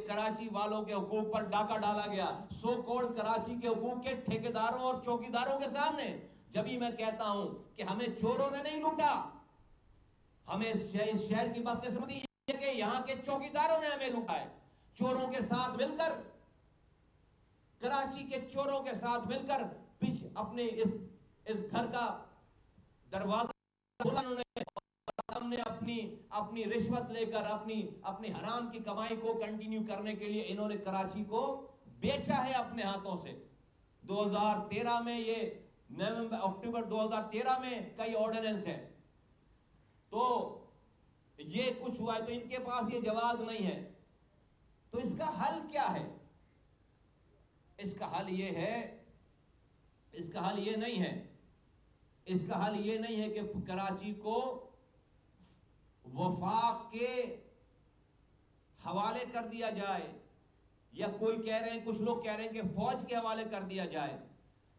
کراچی والوں کے حقوق پر ڈاکہ ڈالا گیا، سو کوڑ کراچی کے حقوق کے ٹھیکیداروں اور چوکیداروں کے سامنے. جبھی میں کہتا ہوں کہ ہمیں چوروں نے نہیں لوٹا، ہمیں اس شہر کی بدقسمتی یہ کہ یہاں کے چوکیداروں نے ہمیں لوٹا ہے. چوروں کے ساتھ مل کر، کراچی کے چوروں کے ساتھ مل کر اپنے اس گھر کا دروازہ کھولا انہوں نے، ہم نے اپنی رشوت لے کر اپنی حرام کی کمائی کو کنٹینیو کرنے کے لیے انہوں نے کراچی کو بیچا ہے اپنے ہاتھوں سے. 2013 میں یہ اکتوبر 2013 میں کئی آرڈیننس ہے. تو یہ کچھ ہوا ہے، تو ان کے پاس یہ جواز نہیں ہے. تو اس کا حل کیا ہے؟ اس کا حل یہ نہیں ہے کہ کراچی کو وفاق کے حوالے کر دیا جائے، یا کچھ لوگ کہہ رہے ہیں کہ فوج کے حوالے کر دیا جائے.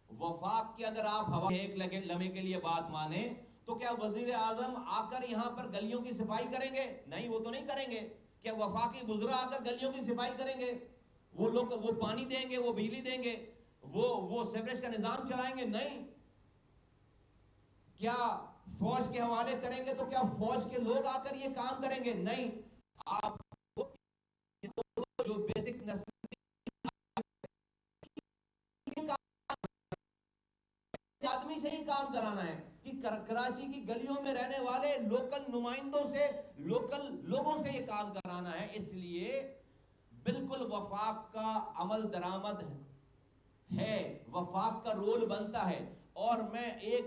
وفاق کے اگر آپ ایک لمحے کے لیے بات مانیں تو کیا وزیر اعظم آ کر یہاں پر گلیوں کی صفائی کریں گے؟ نہیں، وہ تو نہیں کریں گے. کیا وفاقی وزراء آ کر گلیوں کی صفائی کریں گے؟ وہ پانی دیں گے، وہ بجلی دیں گے، وہ سیوریج کا نظام چلائیں گے؟ نہیں. کیا فوج کے حوالے کریں گے تو کیا فوج کے لوگ آ کر یہ کام کریں گے؟ نہیں. آپ جو بیسک آدمی سے ہی کام کرانا ہے کہ کراچی کی گلیوں میں رہنے والے لوکل نمائندوں سے، لوکل لوگوں سے یہ کام کرانا ہے. اس لیے بالکل وفاق کا عمل درآمد ہے، وفاق کا رول بنتا ہے. اور میں ایک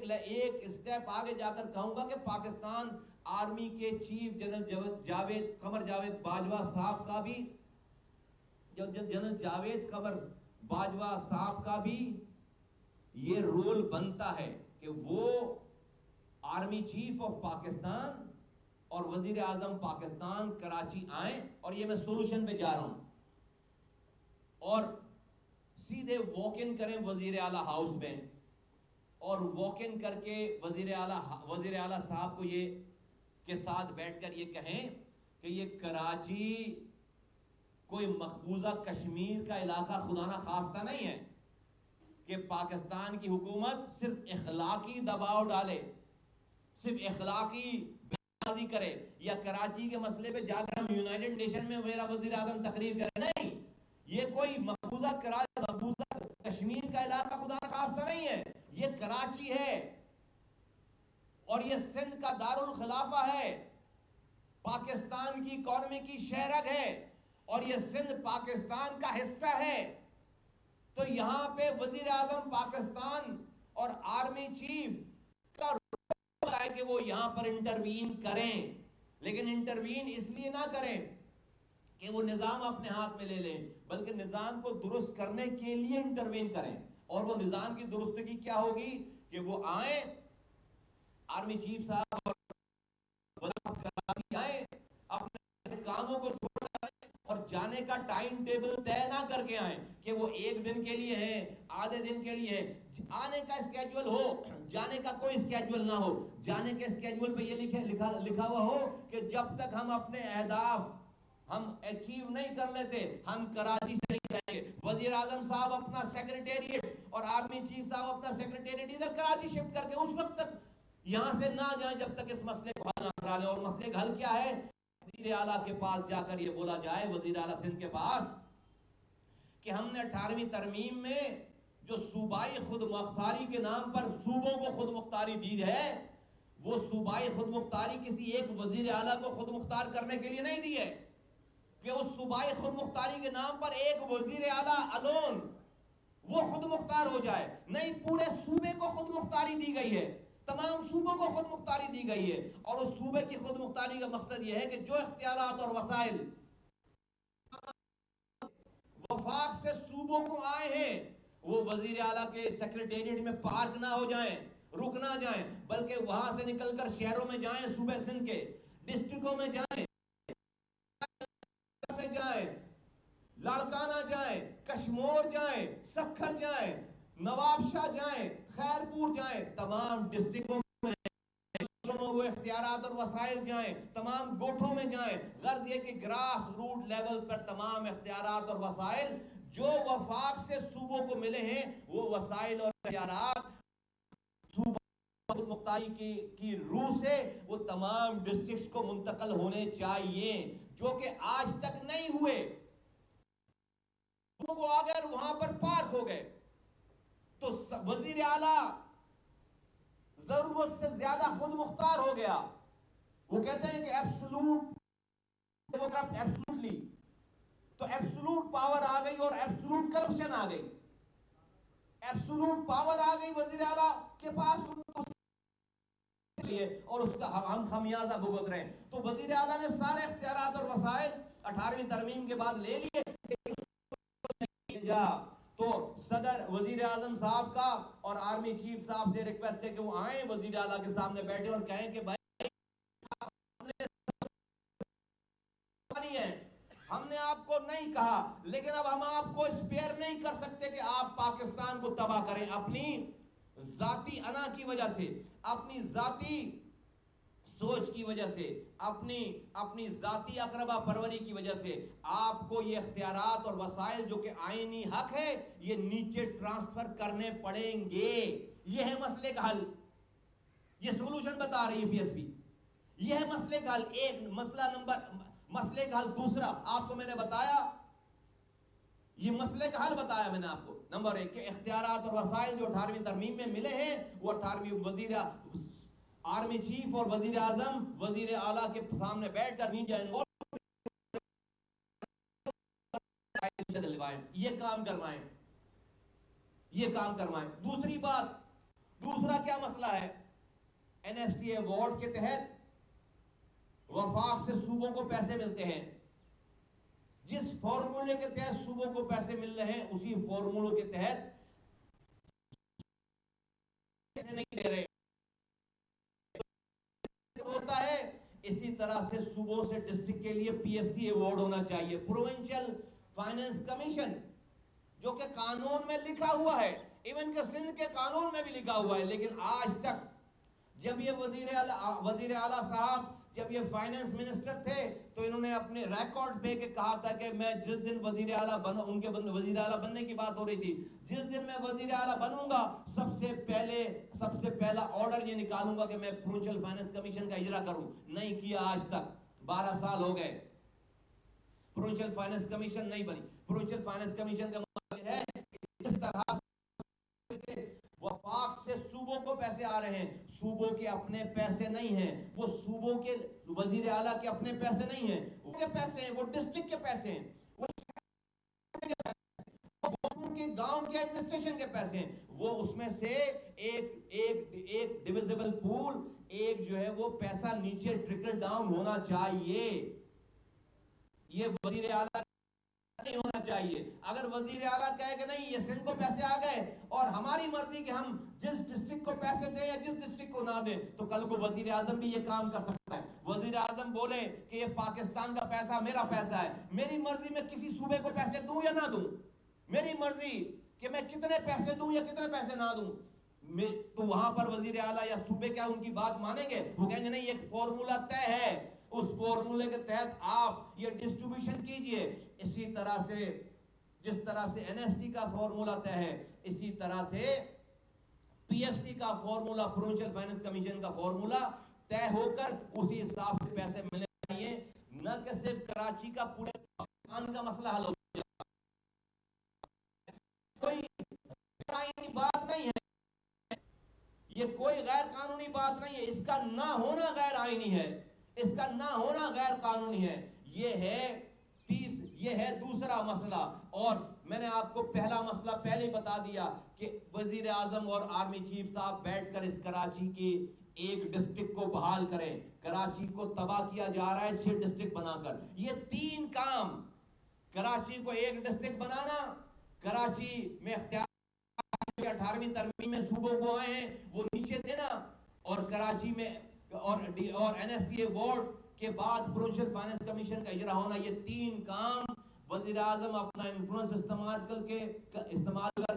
اسٹیپ آگے جا کر کہوں گا کہ پاکستان آرمی کے چیف جنرل قمر جاوید باجوہ صاحب کا بھی یہ رول بنتا ہے کہ وہ آرمی چیف آف پاکستان اور وزیر اعظم پاکستان کراچی آئیں. اور یہ میں سولوشن پہ جا رہا ہوں، اور سیدھے واک ان کریں وزیر اعلیٰ ہاؤس میں، اور واک ان کر کے وزیر اعلیٰ صاحب کو یہ کے ساتھ بیٹھ کر یہ کہیں کہ یہ کراچی کوئی مقبوضہ کشمیر کا علاقہ خدا نہ خواستہ نہیں ہے کہ پاکستان کی حکومت صرف اخلاقی دباؤ ڈالے، صرف اخلاقی بازی کرے، یا کراچی کے مسئلے پہ جا کر ہم یونائیٹڈ نیشن میں میرا وزیر اعظم تقریر کرے. نہیں، یہ کوئی مقبوضہ کشمیر کا علاقہ خدا نہ خواستہ نہیں ہے، یہ کراچی ہے اور یہ سندھ کا دارالخلافہ ہے، پاکستان کی اکانومی کی شہرگ ہے، اور یہ سندھ پاکستان کا حصہ ہے. تو یہاں پہ وزیر اعظم پاکستان اور آرمی چیف کا رول ہے کہ وہ یہاں پر انٹروین کریں، لیکن انٹروین اس لیے نہ کریں کہ وہ نظام اپنے ہاتھ میں لے لیں، بلکہ نظام کو درست کرنے کے لیے انٹروین کریں. اور وہ نظام کی درستگی کیا ہوگی کہ وہ آئیں، آرمی چیف صاحب آئیں، اپنے کاموں کو چھوڑ جائیں اور جانے کا ٹائم ٹیبل طے نہ کر کے آئیں کہ وہ ایک دن کے لیے ہیں، آدھے دن کے لیے ہیں. آنے کا اسکیجول ہو، جانے کا کوئی اسکیجول نہ ہو. جانے کے اسکیجول پہ یہ لکھا ہوا ہو کہ جب تک ہم اپنے اہداف ہم اچیو نہیں کر لیتے ہم کراچی سے نہیں جائیں گے. وزیر اعظم صاحب اپنا سیکریٹریٹ اور آرمی چیف صاحب اپنا سیکریٹریٹ ادھر کراچی شفٹ کر کے اس وقت تک یہاں سے نہ جائیں جب تک اس مسئلے کو حل نہ کرا لیں. اور مسئلے کا حل کیا ہے؟ وزیر اعلیٰ کے پاس جا کر یہ بولا جائے، وزیر اعلیٰ سندھ کے پاس، کہ ہم نے 18ویں ترمیم میں جو صوبائی خود مختاری کے نام پر صوبوں کو خود مختاری دی ہے، وہ صوبائی خود مختاری کسی ایک وزیر اعلیٰ کو خود مختار کرنے کے لیے نہیں دی ہے کہ اس صوبائی خود مختاری کے نام پر ایک وزیر اعلیٰ الون وہ خود مختار ہو جائے. نہیں، پورے صوبے کو خود مختاری دی گئی ہے، تمام صوبوں کو خود مختاری دی گئی ہے. اور اس صوبے کی خود مختاری کا مقصد یہ ہے کہ جو اختیارات اور وسائل وفاق سے صوبوں کو آئے ہیں وہ وزیر اعلیٰ کے سیکریٹریٹ میں پارک نہ ہو جائیں، رک نہ جائیں، بلکہ وہاں سے نکل کر شہروں میں جائیں، صوبے سندھ کے ڈسٹرکوں میں جائیں، لاڑکانہ جائیں، کشمور جائیں، سکھر جائیں، نواب شاہ جائیں، خیرپور جائیں، تمام ڈسٹرکوں میں وہ اختیارات اور وسائل جائیں، تمام گوٹھوں میں جائیں. غرض یہ کہ گراس روٹ لیول پر تمام اختیارات اور وسائل جو وفاق سے صوبوں کو ملے ہیں، وہ وسائل اور اختیارات صوبہ خود مختاری کی روح سے وہ تمام ڈسٹرکٹس کو منتقل ہونے چاہیے، جو کہ آج تک نہیں ہوئے. وہ آ گئے وہاں پر پارک ہو گئے. تو وزیر اعلیٰ ضرورت سے زیادہ خود مختار ہو گیا. وہ کہتے ہیں کہ ایبسولوٹلی، تو ایبسولوٹ پاور آ گئی اور ایبسولوٹ کرپشن آ گئی. ایبسولوٹ پاور آ گئی وزیر اعلیٰ کے پاس اور اس کا ہم خمیازہ بھگت رہے ہیں. تو وزیر اعلیٰ نے سارے اختیارات اور وسائل 18ویں ترمیم کے بعد لے لیے. تو صدر وزیر اعظم صاحب کا اور آرمی چیف صاحب سے ریکویسٹ ہے کہ وہ آئیں وزیر اعلیٰ کے سامنے بیٹھے اور کہیں کہ بھائی ہم نے آپ کو نہیں کہا، لیکن اب ہم آپ کو اسپیئر نہیں کر سکتے کہ آپ پاکستان کو تباہ کریں اپنی ذاتی انا کی وجہ سے، اپنی ذاتی سوچ کی وجہ سے، اپنی ذاتی اقربا پروری کی وجہ سے. آپ کو یہ اختیارات اور وسائل جو کہ آئینی حق ہے یہ نیچے ٹرانسفر کرنے پڑیں گے. یہ ہے مسئلے کا حل. یہ سولوشن بتا رہی ہے پی ایس پی. یہ ہے مسئلے کا حل. ایک مسئلے کا حل. دوسرا آپ کو میں نے بتایا، یہ مسئلے کا حل بتایا میں نے آپ کو. نمبر 1 کہ اختیارات اور وسائل جو 18ویں ترمیم میں ملے ہیں وہ 18ویں آرمی چیف اور وزیر اعظم وزیر اعلیٰ کے سامنے بیٹھ کر نہیں جائیں گے، یہ کام کروائیں. دوسری بات، دوسرا کیا مسئلہ ہے؟ این ایف سی ایوارڈ کے تحت وفاق سے صوبوں کو پیسے ملتے ہیں. جس فارمولے کے تحت صوبوں کو پیسے مل رہے ہیں اسی فارمولوں کے تحت پیسے نہیں دے رہے ہوتا ہے. اسی طرح سے صوبوں سے ڈسٹرکٹ کے لیے پی ایف سی ایوارڈ ہونا چاہیے، پروونشل فائنانس کمیشن، جو کہ قانون میں لکھا ہوا ہے، ایون کہ سندھ کے قانون میں بھی لکھا ہوا ہے. لیکن آج تک جب یہ وزیر اعلیٰ صاحب جب یہ فائنانس منسٹر تھے تو انہوں نے اپنے ریکارڈ پہ کہا تھا کہ میں جس دن وزیر اعلیٰ ان کے وزیر اعلیٰ بننے کی بات ہو رہی تھی، جس دن میں وزیر اعلیٰ بنوں گا سب سے پہلا آرڈر یہ نکالوں گا کہ میں پروونشل فائنانس کمیشن کا اجرا کروں. نہیں کیا آج تک، 12 سال ہو گئے، پروونشل فائنانس کمیشن نہیں بنی. پروونشل فائنانس کمیشن کا مطلب ہے کہ جس طرح سے وفاق سے صوبوں کو پیسے آ رہے ہیں، صوبوں کے اپنے پیسے نہیں ہیں، وہ صوبوں کے وزیر اعلیٰ کے اپنے پیسے نہیں ہیں، وہ کے پیسے ہیں، وہ ڈسٹرکٹ کے پیسے ہیں، وہ گاؤں کے ایڈمنسٹریشن کے پیسے ہیں. وہ اس میں سے ایک ڈیویزیبل پول، ایک جو ہے وہ پیسہ نیچے ٹرکل ڈاؤن ہونا چاہیے. یہ وزیر اعلیٰ نہیں ہونا چاہیے. اگر وزیر اعلیٰ کہے کہ نہیں یہ سندھ کو پیسے آ گئے اور ہماری مرضی کہ ہم جس ڈسٹرکٹ کو پیسے دیں یا جس ڈسٹرکٹ کو نہ دیں، تو کل کو وزیر اعظم بھی یہ کام کر سکتا ہے. وزیر اعظم بولے کہ یہ پاکستان کا پیسہ میرا پیسہ ہے، میری مرضی میں کسی صوبے کو پیسے دوں یا نہ دوں، میری مرضی کہ میں کتنے پیسے دوں یا کتنے پیسے نہ دوں. تو وہاں پر وزیر اعلیٰ یا صوبے کیا ان کی بات مانیں گے؟ وہ کہیں گے نہیں ایک فارمولا طے ہے، اس فارمولے کے تحت آپ یہ ڈسٹریبیوشن کیجئے. اسی طرح سے جس طرح سے این ایف سی کا فارمولا طے ہے، اسی طرح سے پی ایف سی کا فارمولا، پروونشل فائنانس کمیشن کا فارمولا طے ہو کر اسی حساب سے پیسے ملنے چاہیے. نہ کہ صرف کراچی کا، پورے پاکستان کا مسئلہ حل ہو جائے. کوئی آئینی بات نہیں ہے، یہ کوئی غیر قانونی بات نہیں ہے. اس کا نہ ہونا غیر آئینی ہے، اس کا نہ ہونا غیر قانونی ہے. یہ ہے دوسرا مسئلہ. اور میں نے آپ کو پہلا مسئلہ پہلے ہی بتا دیا کہ وزیر اعظم اور آرمی چیف صاحب بیٹھ کر اس کراچی کی ایک ڈسٹرکٹ کو بحال کریں. کراچی کو تباہ کیا جا رہا ہے 6 ڈسٹرکٹ بنا کر. یہ 3 کام، کراچی کو ایک ڈسٹرکٹ بنانا، کراچی میں اختیار 18ویں ترمیم میں صوبوں کو آئے ہیں وہ نیچے دینا، اور کراچی میں اور این ایف سی ایوارڈ کے بعد پروونشل فائنانس کمیشن کا اجرا ہونا. یہ 3 کام وزیر اعظم اپنا انفلوئنس استعمال کر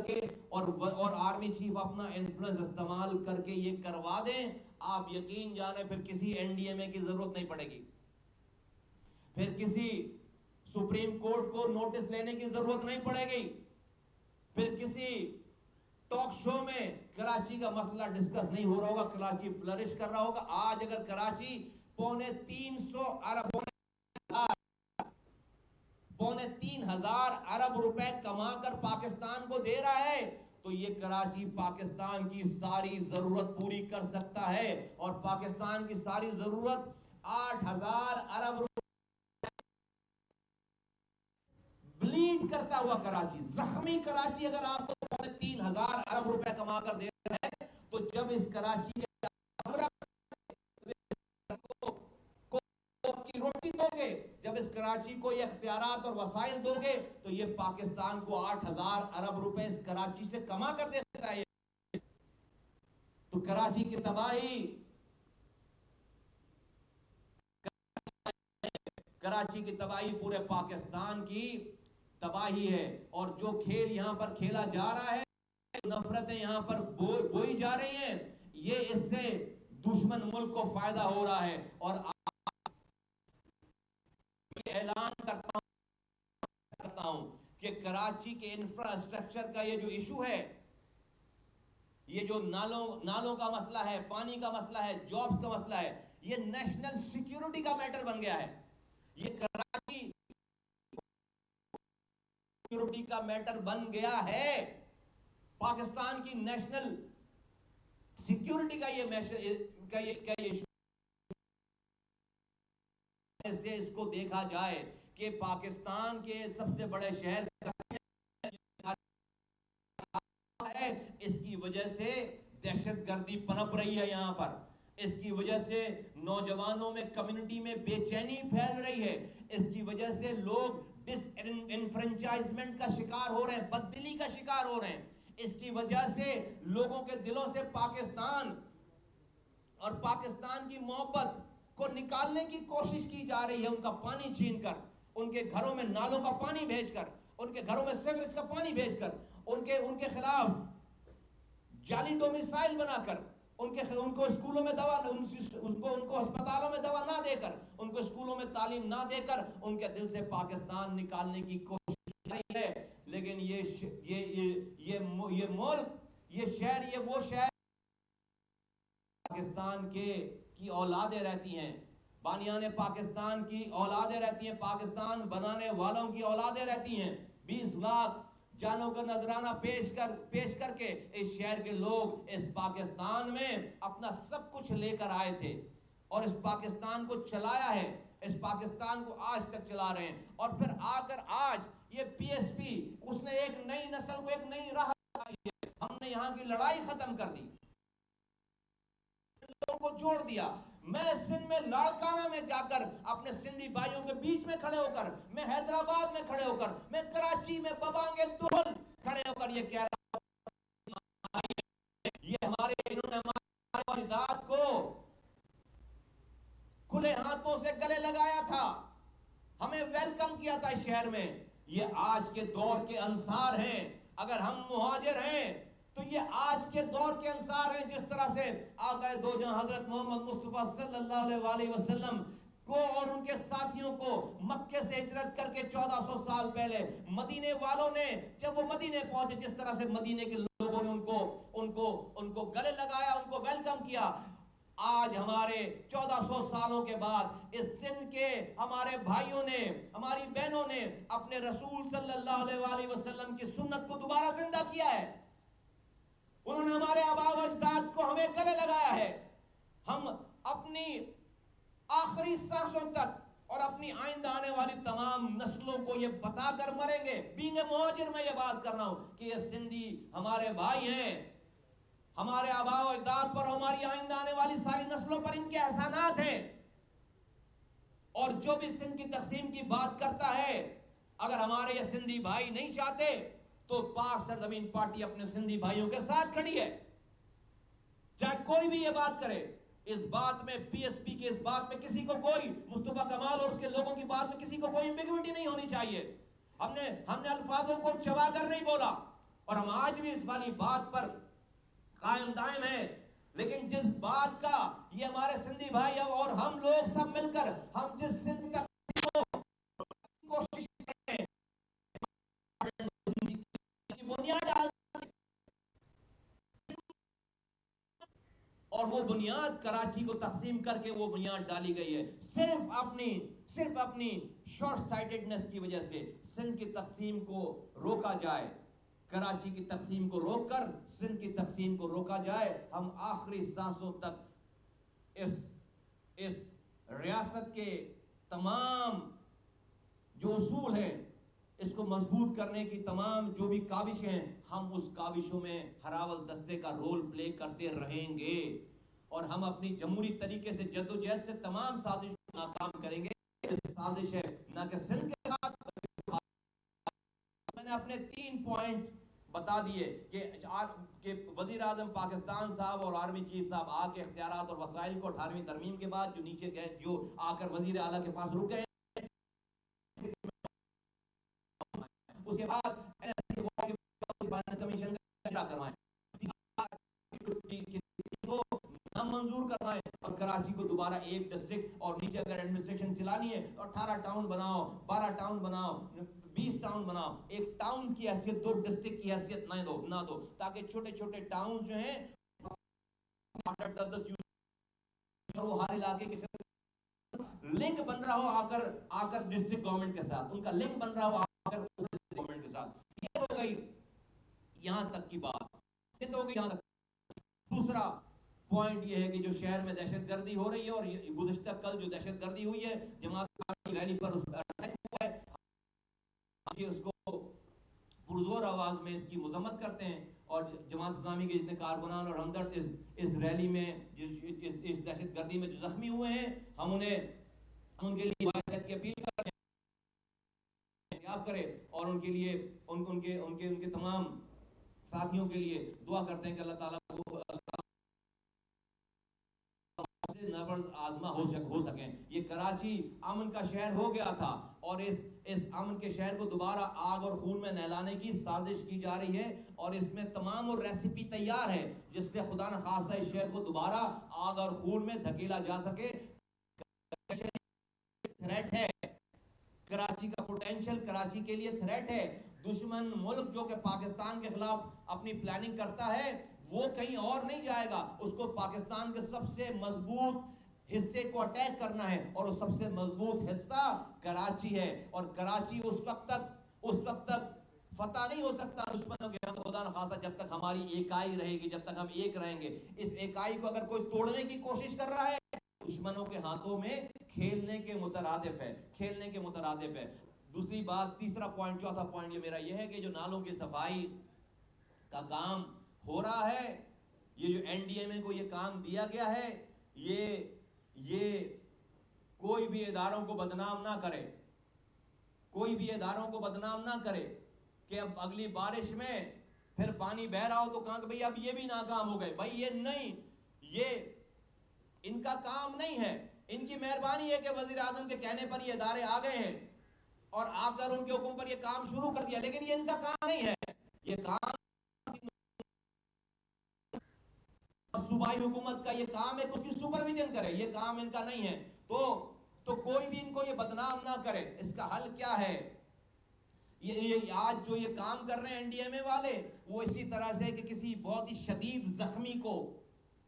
کے اور آرمی چیف اپنا انفلوئنس استعمال کر کے یہ کروا دیں. آپ یقین جانیں پھر کسی این ڈی ایم اے کی ضرورت نہیں پڑے گی، پھر کسی سپریم کورٹ کو نوٹس لینے کی ضرورت نہیں پڑے گی، پھر کسی ٹاک شو میں کراچی کا مسئلہ ڈسکس نہیں ہو رہا ہوگا، کراچی فلرش کر رہا ہوگا۔ آج اگر کراچی پونے 3,000 ارب روپے کما کر پاکستان کو دے رہا ہے تو یہ کراچی پاکستان کی ساری ضرورت پوری کر سکتا ہے، اور پاکستان کی ساری ضرورت 8,000 ارب روپے بلیڈ کرتا ہوا کراچی، زخمی کراچی اگر آپ کو 3,000 ارب روپے کما کر دے رہا ہے تو جب اس کراچی کی روٹی دو گے، جب اس کراچی کو یہ اختیارات اور وسائل دو گے تو یہ پاکستان کو 8,000 ارب روپے اس کراچی سے کما کر دے سکتا ہے۔ تو کراچی کی تباہی، کراچی کی تباہی پورے پاکستان کی تباہی ہے، اور جو کھیل یہاں پر کھیلا جا رہا ہے، نفرتیں یہاں پر بوئی جا رہی ہیں، یہ اس سے دشمن ملک کو فائدہ ہو رہا ہے۔ اور میں اعلان کرتا ہوں کہ کراچی کے انفراسٹرکچر کا یہ جو ایشو ہے، یہ جو نالوں کا مسئلہ ہے، پانی کا مسئلہ ہے، جابز کا مسئلہ ہے، یہ نیشنل سیکیورٹی کا میٹر بن گیا ہے۔ یہ کراچی سیکیورٹی کا میٹر بن گیا ہے، پاکستان کی نیشنل سیکیورٹی کا یہ ایشو سے اس کو دیکھا جائے کہ پاکستان کے سب سے بڑے شہر ہے، اس کی وجہ سے دہشت گردی پنپ رہی ہے یہاں پر، اس کی وجہ سے نوجوانوں میں کمیونٹی میں بے چینی پھیل رہی ہے، اس کی وجہ سے لوگ ڈس انفرنچائزمنٹ کا شکار ہو رہے ہیں، بددلی کا شکار ہو رہے ہیں، اس کی وجہ سے لوگوں کے دلوں سے پاکستان اور پاکستان کی محبت کو نکالنے کی کوشش کی جا رہی ہے، ان کا پانی چھین کر، ان کے گھروں میں نالوں کا پانی بھیج کر، ان کے گھروں میں سیوریج کا پانی بھیج کر، ان کے خلاف جعلی ڈومیسائل بنا کر، ان کو اسکولوں میں دوا، ان کو ہسپتالوں میں دوا نہ دے کر، ان کو اسکولوں میں تعلیم نہ دے کر ان کے دل سے پاکستان نکالنے کی کوشش کی رہی ہے۔ لیکن یہ ملک، یہ شہر، یہ وہ شہر پاکستان کی اولادیں رہتی ہیں، بانیان پاکستان کی اولادیں رہتی ہیں، پاکستان بنانے والوں کی اولادیں رہتی ہیں۔ 20 لاکھ جانوں کا نذرانہ پیش کر کے اس شہر کے لوگ اس پاکستان میں اپنا سب کچھ لے کر آئے تھے، اور اس پاکستان کو چلایا ہے، اس پاکستان کو آج تک چلا رہے ہیں۔ اور پھر آ کر آج یہ پی ایس پی، اس نے ایک نئی نسل کو ایک نئی راہ دکھائی ہے، ہم نے یہاں کی لڑائی ختم کر دی، کو جوڑ دیا۔ میں سندھ میں لاڑکانہ میں جا کر اپنے سندھی بھائیوں کے بیچ میں کھڑے ہو کر، میں حیدرآباد میں کھڑے ہو کر، میں کراچی میں ببانگ دول کھڑے ہو کر یہ کہہ رہا ہوں، یہ انہوں نے ہمارے اجداد کو کھلے ہاتھوں سے گلے لگایا تھا، ہمیں ویلکم کیا تھا اس شہر میں، یہ آج کے دور کے انصار ہیں۔ اگر ہم مہاجر ہیں تو یہ آج کے دور کے انصار ہیں، جس طرح سے آقائے دو جہاں حضرت محمد مصطفیٰ صلی اللہ علیہ وسلم کو اور ان کے ساتھیوں کو مکے سے ہجرت کر کے 1400 سال پہلے مدینے والوں نے جب وہ مدینے پہنچے، جس طرح سے مدینے کے لوگوں نے ان کو گلے لگایا، ان کو ویلکم کیا، آج ہمارے 1400 سالوں کے بعد اس سندھ کے ہمارے بھائیوں نے، ہماری بہنوں نے اپنے رسول صلی اللہ علیہ وسلم کی سنت کو دوبارہ زندہ کیا ہے۔ انہوں نے ہمارے آباء و اجداد کو ہمیں گلے لگایا ہے۔ ہم اپنی آخری سانسوں تک اور اپنی آئندہ آنے والی تمام نسلوں کو یہ بتا کر مریں گے، بینگ مہاجر میں یہ بات کر رہا ہوں کہ یہ سندھی ہمارے بھائی ہیں، ہمارے آباء و اجداد پر، ہماری آئندہ آنے والی ساری نسلوں پر ان کے احسانات ہیں۔ اور جو بھی سندھ کی تقسیم کی بات کرتا ہے، اگر ہمارے یہ سندھی بھائی نہیں چاہتے تو پاک سرزمین پارٹی اپنے سندھی بھائیوں کے ساتھ کھڑی ہے، چاہے کوئی بھی یہ بات کرے۔ اس بات میں پی ایس پی کے اس بات میں کسی کو کوئی، مصطفیٰ کمال اور اس کے لوگوں کی بات میں کسی کو کوئی ایمبیگوٹی نہیں ہونی چاہیے۔ ہم نے الفاظوں کو چبا کر نہیں بولا، اور ہم آج بھی اس والی بات پر قائم دائم ہیں۔ لیکن جس بات کا یہ ہمارے سندھی بھائی اور ہم لوگ سب مل کر ہم جس سندھ تقسیم کو کوشش کرتے ہیں بنیاد اور وہ بنیاد کراچی کو تقسیم کر کے وہ بنیاد ڈالی گئی ہے صرف اپنی شارٹ سائٹڈنس کی وجہ سے سندھ کی تقسیم کو روکا جائے، کراچی کی تقسیم کو روک کر سندھ کی تقسیم کو روکا جائے. ہم آخری سانسوں تک اس ریاست کے تمام جو اصول ہیں اس کو مضبوط کرنے کی تمام جو بھی کاوشیں ہیں ہم اس کاوشوں میں ہراول دستے کا رول پلے کرتے رہیں گے اور ہم اپنی جمہوری طریقے سے جدوجہد سے تمام سازشوں کو ناکام کریں گے. سازش ہے نہ کہ سندھ کے ساتھ. میں نے اپنے 3 پوائنٹس بتا دیے کہ وزیر اعظم پاکستان صاحب اور آرمی چیف صاحب آ کے اختیارات اور وسائل کو 18ویں ترمیم کے بعد جو نیچے گئے جو آ کر وزیر اعلیٰ کے پاس رک گئے، اس کے بعد کمیشن کا اجرا کروائیں کو نام منظور کروائیں اور کراچی کو دوبارہ ایک ڈسٹرکٹ اور نیچے اگر ایڈمنسٹریشن چلانی ہے تو 18 ٹاؤن بناؤ، 12 ٹاؤن بناؤ، 20 ٹاؤن بناؤ. ایک ٹاؤن کی حیثیت 2 ڈسٹرکٹ کی حیثیت نہ دو تاکہ چھوٹے چھوٹے ٹاؤن جو ہیں وہ ہر علاقے کے لنک بن رہا ہو آ کر ڈسٹرکٹ گورنمنٹ کے ساتھ، ان کا لنک بن رہا ہو آ کر گورنمنٹ کے ساتھ. یہ ہو گئی یہاں تک کی بات. یہ ہو گئی یہاں تک. دوسرا پوائنٹ یہ ہے کہ جو شہر میں دہشت گردی ہو رہی ہے اور گزشتہ کل جو دہشت گردی ہوئی ہے جماعت اسلامی ریلی پر اٹیک ہوا ہے، اس کو پرزور آواز میں اس کی مذمت کرتے ہیں اور جماعت اسلامی کے جتنے کارکنان اور ہمدرد اس ریلی میں اس دہشت گردی میں جو زخمی ہوئے ہیں ہم ان کے لیے باعث کی اپیل کرتے ہیں یاد کرے اور ان کے لیے ان کے تمام ساتھیوں کے لیے دعا کرتے ہیں کہ اللہ تعالیٰ کو نبرد آزما ہو سکیں. یہ کراچی امن کا شہر ہو گیا تھا اور اس امن کے شہر کو دوبارہ آگ اور خون میں نہلانے کی سازش کی جا رہی ہے اور اس میں تمام اور ریسیپی تیار ہے جس سے خدا نخواستہ اس شہر کو دوبارہ آگ اور خون میں دھکیلا جا سکے. تھریٹ ہے کراچی کا، پوٹینشل کراچی کے لیے تھریٹ ہے. دشمن ملک جو کہ پاکستان کے خلاف اپنی پلاننگ کرتا ہے وہ کہیں اور نہیں جائے گا، اس کو پاکستان کے سب سے مضبوط حصے کو اٹیک کرنا ہے اور وہ سب سے مضبوط حصہ کراچی ہے اور کراچی اس وقت تک فتح نہیں ہو سکتا دشمنوں کے ہاتھ خدا نخواستہ جب تک ہماری ایکائی رہے گی، جب تک ہم ایک رہیں گے. اس ایکائی کو اگر کوئی توڑنے کی کوشش کر رہا ہے دشمنوں کے ہاتھوں میں کھیلنے کے مترادف ہے. دوسری بات، تیسرا پوائنٹ، چوتھا پوائنٹ یہ میرا یہ ہے کہ جو نالوں کی صفائی کا کام ہو رہا ہے، یہ جو این ڈی ایم اے کو یہ کام دیا گیا ہے، یہ کوئی بھی اداروں کو بدنام نہ کرے کہ اب اگلی بارش میں پھر پانی بہ رہا ہو تو کہاں کہ بھئی اب یہ بھی ناکام ہو گئے. بھئی یہ نہیں، یہ ان کا کام نہیں ہے. ان کی مہربانی ہے کہ وزیر اعظم کے کہنے پر یہ ادارے آ گئے ہیں اور آ کر ان کے حکم پر یہ کام شروع کر دیا، لیکن یہ ان کا کام نہیں ہے. یہ کام صوبائی حکومت کا یہ کام ہے کہ اس کی سپرویژن کرے، یہ کام ان کا نہیں ہے. تو کوئی بھی ان کو یہ بدنام نہ کرے. اس کا حل کیا ہے؟ یہ آج جو یہ کام کر رہے ہیں این ڈی ایم اے والے، وہ اسی طرح سے کہ کسی بہت ہی شدید زخمی کو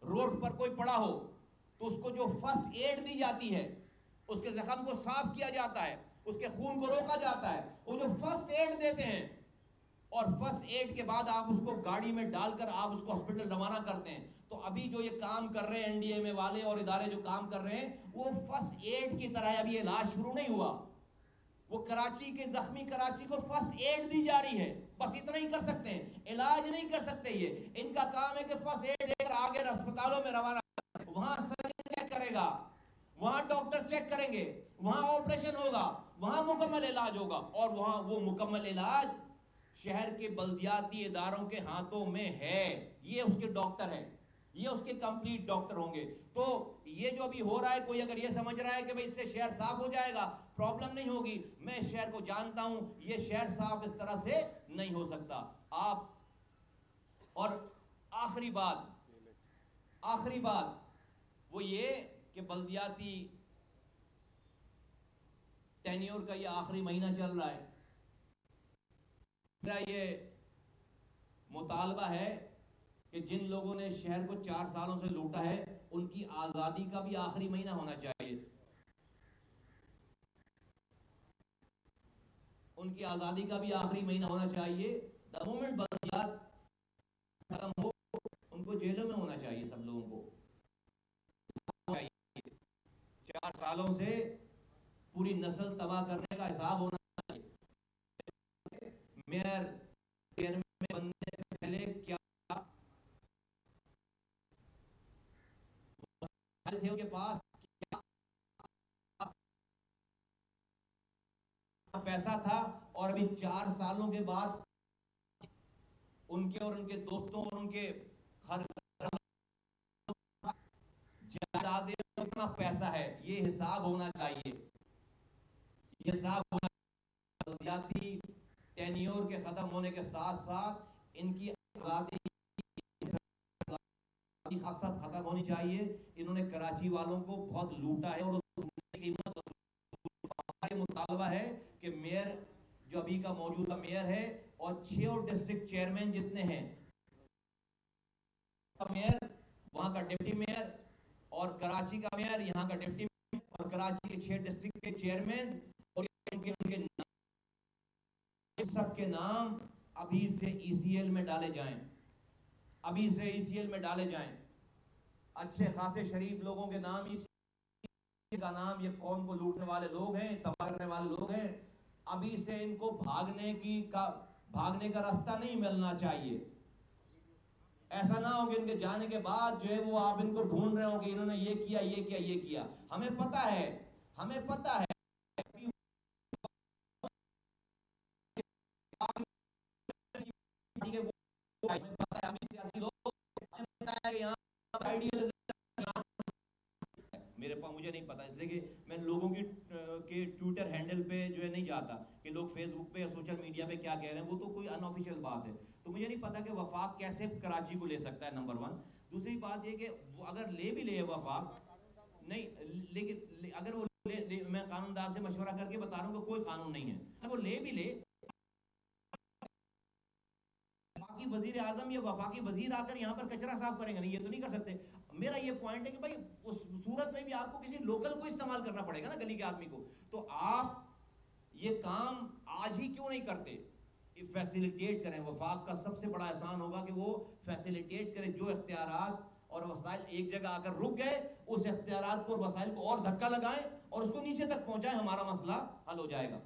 روڈ پر کوئی پڑا ہو تو اس کو جو فرسٹ ایڈ دی جاتی ہے، اس کے زخم کو صاف کیا جاتا ہے، اس کے خون کو روکا جاتا ہے، وہ جو فرسٹ ایڈ دیتے ہیں اور فرسٹ ایڈ کے بعد آپ اس کو گاڑی میں ڈال کر آپ اس کو ہاسپٹل روانہ کرتے ہیں. تو ابھی جو یہ کام کر رہے ہیں این ڈی ایم اے والے اور ادارے جو کام کر رہے ہیں وہ فرسٹ ایڈ کی طرح ہے. ابھی علاج شروع نہیں ہوا، وہ کراچی کے زخمی کراچی کو فرسٹ ایڈ دی جا رہی ہے، بس اتنا ہی کر سکتے ہیں، علاج نہیں کر سکتے. یہ ان کا کام ہے کہ فرسٹ ایڈ دے کر آگے اسپتالوں میں روانہ، وہاں سرجن چیک کرے گا، وہاں ڈاکٹر چیک کریں گے، وہاں آپریشن ہوگا، وہاں مکمل علاج ہوگا اور وہاں وہ مکمل علاج شہر کے بلدیاتی اداروں کے ہاتھوں میں ہے. یہ اس کے ڈاکٹر ہیں، یہ اس کے کمپلیٹ ڈاکٹر ہوں گے. تو یہ جو ابھی ہو رہا ہے، کوئی اگر یہ سمجھ رہا ہے کہ بھئی اس سے شہر صاف ہو جائے گا، پرابلم نہیں ہوگی. میں اس شہر کو جانتا ہوں، یہ شہر صاف اس طرح سے نہیں ہو سکتا. اور آخری بات وہ یہ کہ بلدیاتی ٹینیور کا یہ آخری مہینہ چل رہا ہے. میرا یہ مطالبہ ہے کہ جن لوگوں نے شہر کو 4 سالوں سے لوٹا ہے ان کی آزادی کا بھی آخری مہینہ ہونا چاہیے. ان کی آزادی کا بھی آخری مہینہ ہونا چاہیے. دا مومنٹ بلدیات ختم ہو ان کو جیلوں میں ہونا چاہیے. سب لوگوں کو 4 سالوں سے پوری نسل تباہ کرنے کا حساب ہونا چاہیے. میئر چیئرمین بننے سے پہلے کیا تھے ان کے پاس، کیا پیسہ تھا، اور ابھی 4 سالوں کے بعد ان کے اور ان کے دوستوں اور ان کے جائیدادیں کتنا پیسہ ہے، یہ حساب ہونا چاہیے. یہ حساب ہونا چاہیے. بلدیاتی ٹینیور کے ختم ہونے کے ساتھ ساتھ ان کی آزادی خاصت ختم ہونی چاہیے. انہوں نے کراچی والوں کو بہت لوٹا ہے اور مطالبہ ہے کہ میئر جو ابھی کا موجودہ میئر ہے اور 6 اور ڈسٹرکٹ چیئرمین جتنے ہیں، میئر وہاں کا ڈپٹی میئر اور کراچی کا میئر یہاں کا ڈپٹی میئر اور کراچی کے 6 ڈسٹرکٹ کے چیئرمین اور ان کے سب کے نام ابھی سے ای سی ایل میں ڈالے جائیں. ابھی سے ای سی ایل میں ڈالے جائیں. اچھے خاصے شریف لوگوں کے نام ای سی ایل کا نام، یہ قوم کو لوٹنے والے لوگ ہیں، تباہ کرنے والے لوگ ہیں. ابھی سے ان کو بھاگنے کا راستہ نہیں ملنا چاہیے. ایسا نہ ہو کہ ان کے جانے کے بعد جو ہے وہ آپ ان کو ڈھونڈ رہے ہو کہ انہوں نے یہ کیا یہ کیا یہ کیا. ہمیں پتہ ہے میرے پاس مجھے نہیں پتا، اس لیے کہ میں لوگوں کے ٹویٹر ہینڈل پہ جو ہے نہیں جاتا کہ لوگ فیس بک پہ یا سوشل میڈیا پہ کیا کہہ رہے ہیں، وہ تو کوئی ان آفیشیل بات ہے. تو مجھے نہیں پتا کہ وفاق کیسے کراچی کو لے سکتا ہے، نمبر 1. دوسری بات یہ کہ وہ اگر لے بھی لے وفاق نہیں، لیکن اگر وہ میں قانون دار سے مشورہ کر کے بتا رہا ہوں کہ کوئی قانون نہیں ہے، اگر وہ لے بھی لے وفاقی وزیر اعظم یا وفاقی وزیر آ کر یہاں پر کچرا صاف کریں گے نہیں، یہ تو نہیں کر سکتے. میرا یہ پوائنٹ ہے کہ بھائی اس صورت میں بھی آپ کو کسی لوکل کو استعمال کرنا پڑے گا نا، گلی کے آدمی کو. تو آپ یہ کام آج ہی کیوں نہیں کرتے؟ فیسیلیٹیٹ کریں. وفاق کا سب سے بڑا احسان ہوگا کہ وہ فیسیلیٹیٹ کریں. جو اختیارات اور وسائل ایک جگہ آ کر رک گئے، اس اختیارات کو اور وسائل کو اور دھکا لگائیں اور اس کو نیچے تک پہنچائیں. ہمارا مسئلہ حل ہو جائے گا.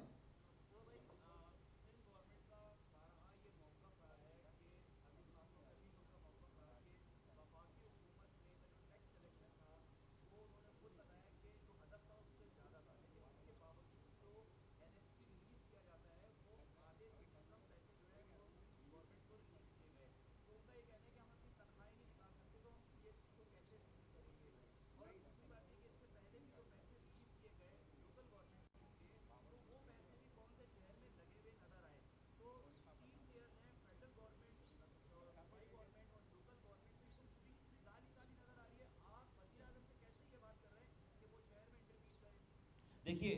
دیکھیے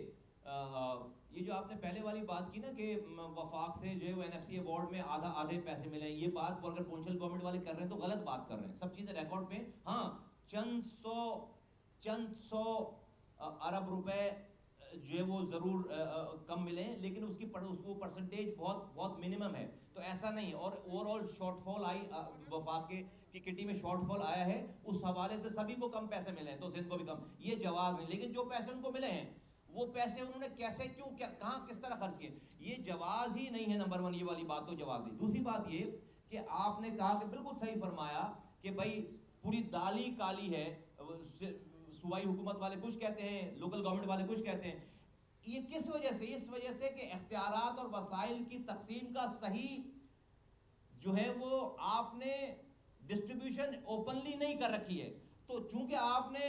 یہ جو آپ نے پہلے والی بات کی نا کہ وفاق سے جو ہے وہ این ایف سی ایوارڈ میں آدھے پیسے ملے ہیں، یہ بات اگر پونچھل گورنمنٹ والے کر رہے ہیں تو غلط بات کر رہے ہیں. سب چیزیں ریکارڈ پہ. ہاں چند سو ارب روپے جو ہے وہ ضرور کم ملے ہیں، لیکن اس کو پرسنٹیج بہت منیمم ہے. تو ایسا نہیں. اور اوور آل شارٹ فال آئی وفاق کی کٹی میں شارٹ فال آیا ہے، اس حوالے سے سبھی کو کم پیسے ملے ہیں تو سندھ کو بھی کم. یہ جواز نہیں. لیکن جو پیسے ان کو ملے ہیں وہ پیسے انہوں نے کیسے کیوں کہاں کس طرح خرچ کیے، یہ جواز ہی نہیں ہے. نمبر 1 یہ والی بات تو جواز نہیں. دوسری بات یہ کہ آپ نے کہا کہ بالکل صحیح فرمایا کہ بھائی پوری دالی کالی ہے. صوبائی حکومت والے کچھ کہتے ہیں، لوکل گورنمنٹ والے کچھ کہتے ہیں. یہ کس وجہ سے؟ اس وجہ سے کہ اختیارات اور وسائل کی تقسیم کا صحیح جو ہے وہ آپ نے ڈسٹریبیوشن اوپنلی نہیں کر رکھی ہے. تو چونکہ آپ نے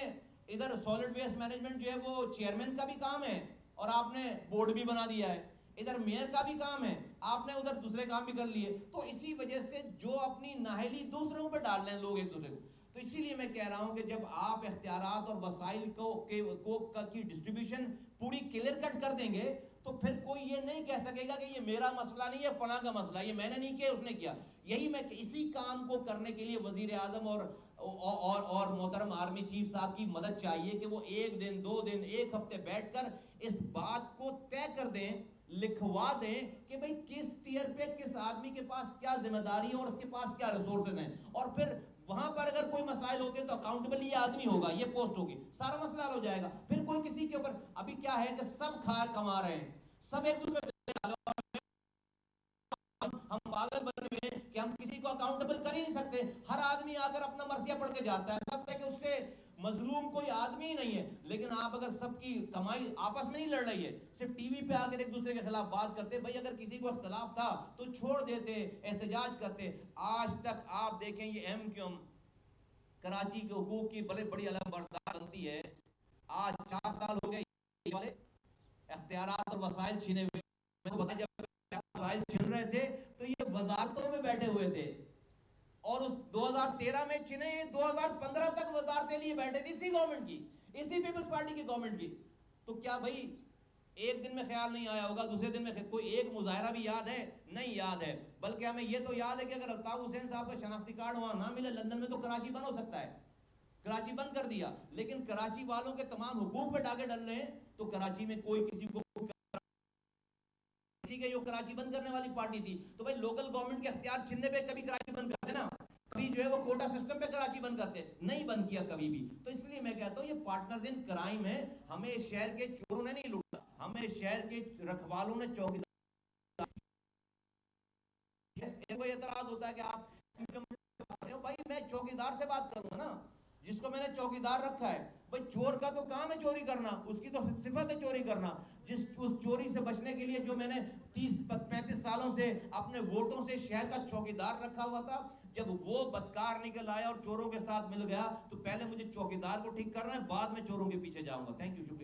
ادھر سالڈ ویسٹ مینجمنٹ جو ہے وہ چیئرمین کا بھی کام ہے اور آپ نے بورڈ بھی بنا دیا ہے، ادھر میئر کا بھی کام ہے، آپ نے ادھر دوسرے کام بھی کر لیے. تو اسی وجہ سے جو اپنی نااہلی دوسروں پہ ڈال رہے ہیں لوگ ایک دوسرے کو، تو اسی لیے میں کہہ رہا ہوں کہ جب آپ اختیارات اور وسائل کی ڈسٹریبیوشن پوری کلیئر کٹ کر دیں گے تو پھر کوئی یہ نہیں کہہ سکے گا کہ یہ میرا مسئلہ نہیں ہے، فلاں کا مسئلہ، یہ میں نے نہیں کیا اس نے کیا. یہی میں اسی کام کو کرنے کے لیے وزیر اعظم اور محترم آرمی چیف صاحب کی مدد چاہیے کہ وہ 1 دن 2 دن 1 ہفتے بیٹھ کر اس بات کو طے کر دیں، لکھوا دیں کہ بھئی کس ٹیئر پہ کس آدمی کے پاس کیا ذمہ داری ہے اور اس کے پاس کیا ریسورسز ہیں، اور پھر وہاں پر اگر کوئی مسائل ہوتے ہیں تو اکاؤنٹیبل یہ آدمی ہوگا، یہ پوسٹ ہوگی، سارا مسئلہ حل ہو جائے گا. پھر کوئی کسی کے اوپر ابھی کیا ہے کہ سب کما رہے ہیں، سب ایک دوسرے ہم پاگل بنے ہوئے ہیں کہ ہم کسی کو اکاؤنٹیبل کر ہی نہیں سکتے. ہر آدمی آ کر اپنا مرثیہ پڑھ کے جاتا ہے، سب ہے کہ اس سے مظلوم کوئی آدمی ہی نہیں ہے. لیکن آپ اگر سب کی کمائی آپس میں نہیں لڑ رہی ہے، صرف ٹی وی پہ آ کر ایک دوسرے کے خلاف بات کرتے، بھائی اگر کسی کو اختلاف تھا تو چھوڑ دیتے، احتجاج کرتے. آج تک آپ دیکھیں یہ ایم کیو ایم کراچی کے حقوق کی بڑی علم بردار بنتی ہے. آج 4 سال ہو گئے اختیارات اور وسائل چھینے ہوئے. میں تو بتا جب وسائل چھن رہے تھے تو یہ وزارتوں میں بیٹھے ہوئے تھے، اور اس 2013 میں چھنے 2015 تک وزارتیں لیے بیٹھے تھے اسی گورنمنٹ کی، اسی پیپلز پارٹی کی گورنمنٹ کی. تو کیا بھائی ایک دن میں خیال نہیں آیا ہوگا، دوسرے دن میں کوئی ایک مظاہرہ بھی یاد ہے؟ نہیں یاد ہے. بلکہ ہمیں یہ تو یاد ہے کہ اگر الطاف حسین صاحب کا شناختی کارڈ وہاں نہ ملے لندن میں تو کراچی بند ہو سکتا ہے. کراچی بند کر دیا، لیکن کراچی والوں کے تمام حقوق پہ ڈاکے ڈل رہے ہیں. تو کراچی میں کوئی کسی کو کہ جو کراچی بند کرنے والی پارٹی تھی، تو بھائی لوکل گورنمنٹ کے اختیار چھننے پہ کبھی کراچی بند کرتے نا، کبھی جو ہے وہ کوٹا سسٹم پہ کراچی بند کرتے، نہیں بند کیا کبھی بھی. تو اس لیے میں کہتا ہوں یہ پارٹنرز ان کرائم ہے. ہمیں شہر کے چوروں نے نہیں لوٹا، ہمیں شہر کے رکھوالوں نے چوکیدار. کوئی اعتراض ہوتا ہے کہ آپ بھائی میں چوکیدار سے بات کروں نا، جس کو میں نے چوکیدار رکھا ہے. بھائی چور کا تو کام ہے چوری کرنا، اس کی تو صفت ہے چوری کرنا. اس چوری سے بچنے کے لیے جو میں نے 30-35 سالوں سے اپنے ووٹوں سے شہر کا چوکیدار رکھا ہوا تھا، جب وہ بدکار نکل آیا اور چوروں کے ساتھ مل گیا تو پہلے مجھے چوکیدار کو ٹھیک کرنا ہے، بعد میں چوروں کے پیچھے جاؤں گا. تھینک یو، شکریہ.